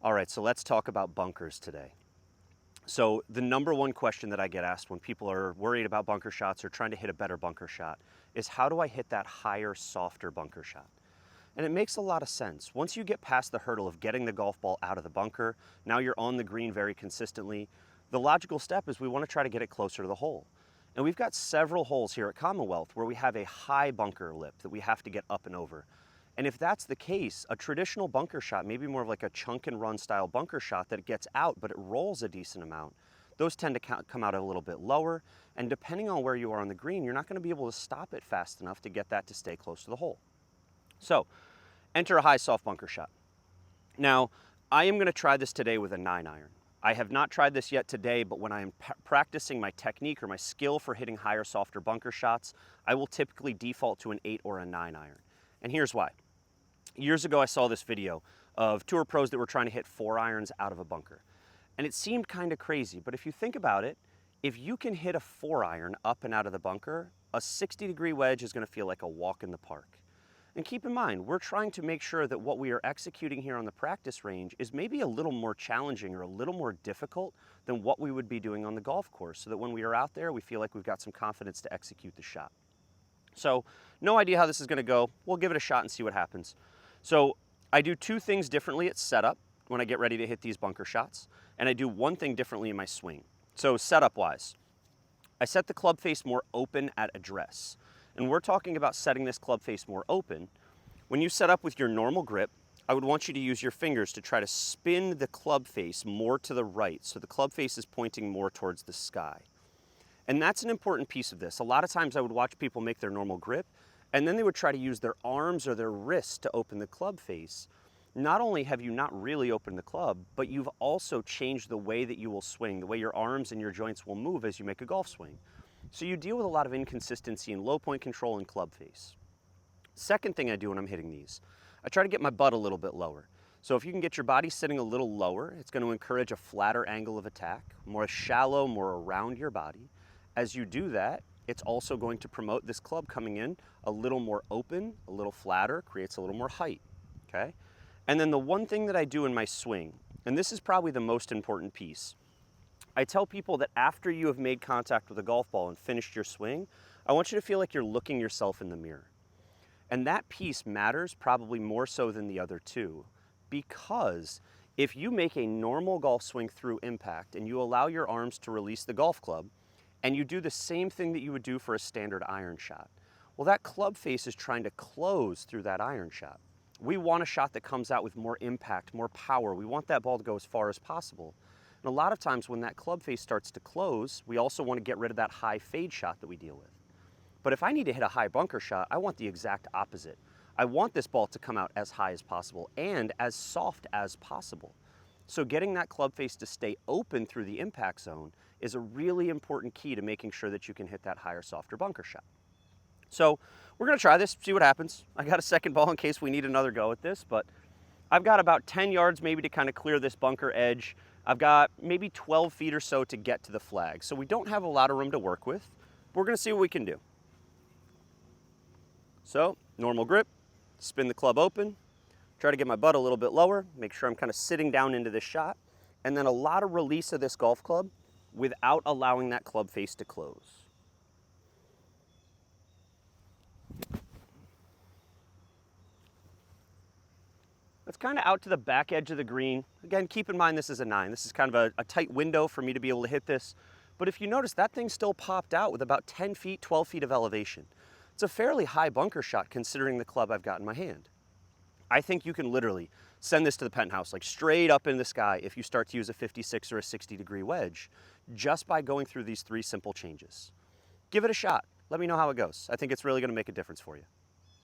All right, so let's talk about bunkers today. So the number one question that I get asked when people are worried about bunker shots or trying to hit a better bunker shot is, how do I hit that higher, softer bunker shot? And it makes a lot of sense. Once you get past the hurdle of getting the golf ball out of the bunker, now you're on the green very consistently. The logical step is we want to try to get it closer to the hole. And we've got several holes here at Commonwealth where we have a high bunker lip that we have to get up and over. And if that's the case, a traditional bunker shot, maybe more of like a chunk and run style bunker shot that it gets out but it rolls a decent amount, those tend to come out a little bit lower. And depending on where you are on the green, you're not going to be able to stop it fast enough to get that to stay close to the hole. So enter a high soft bunker shot. Now, I am going to try this today with a 9-iron. I have not tried this yet today, but when I am practicing my technique or my skill for hitting higher, softer bunker shots, I will typically default to an 8 or a 9-iron. And here's why. Years ago, I saw this video of tour pros that were trying to hit 4-irons out of a bunker. And it seemed kind of crazy, but if you think about it, if you can hit a 4-iron up and out of the bunker, a 60-degree wedge is going to feel like a walk in the park. And keep in mind, we're trying to make sure that what we are executing here on the practice range is maybe a little more challenging or a little more difficult than what we would be doing on the golf course, so that when we are out there, we feel like we've got some confidence to execute the shot. So, no idea how this is going to go. We'll give it a shot and see what happens. So, I do two things differently at setup when I get ready to hit these bunker shots, and I do one thing differently in my swing. So, setup-wise, I set the club face more open at address. And we're talking about setting this club face more open. When you set up with your normal grip, I would want you to use your fingers to try to spin the club face more to the right, so the club face is pointing more towards the sky. And that's an important piece of this. A lot of times I would watch people make their normal grip, and then they would try to use their arms or their wrists to open the club face. Not only have you not really opened the club, but you've also changed the way that you will swing, the way your arms and your joints will move as you make a golf swing. So you deal with a lot of inconsistency in low point control and club face. Second thing I do when I'm hitting these, I try to get my butt a little bit lower. So if you can get your body sitting a little lower, it's going to encourage a flatter angle of attack, more shallow, more around your body. As you do that, it's also going to promote this club coming in a little more open, a little flatter, creates a little more height, okay? And then the one thing that I do in my swing, and this is probably the most important piece, I tell people that after you have made contact with a golf ball and finished your swing, I want you to feel like you're looking yourself in the mirror. And that piece matters probably more so than the other two, because if you make a normal golf swing through impact and you allow your arms to release the golf club, and you do the same thing that you would do for a standard iron shot, well, that club face is trying to close through that iron shot. We want a shot that comes out with more impact, more power. We want that ball to go as far as possible. And a lot of times when that club face starts to close, we also want to get rid of that high fade shot that we deal with. But if I need to hit a high bunker shot, I want the exact opposite. I want this ball to come out as high as possible and as soft as possible. So getting that club face to stay open through the impact zone is a really important key to making sure that you can hit that higher, softer bunker shot. So we're going to try this, see what happens. I got a second ball in case we need another go at this, but I've got about 10 yards maybe to kind of clear this bunker edge. I've got maybe 12 feet or so to get to the flag. So we don't have a lot of room to work with. We're going to see what we can do. So, normal grip, spin the club open, try to get my butt a little bit lower, make sure I'm kind of sitting down into this shot, and then a lot of release of this golf club without allowing that club face to close. It's kind of out to the back edge of the green. Again, keep in mind this is a 9. This is kind of a tight window for me to be able to hit this. But if you notice, that thing still popped out with about 10 feet, 12 feet of elevation. It's a fairly high bunker shot considering the club I've got in my hand. I think you can literally send this to the penthouse, like straight up in the sky if you start to use a 56 or a 60-degree wedge, just by going through these 3 simple changes. Give it a shot. Let me know how it goes. I think it's really going to make a difference for you.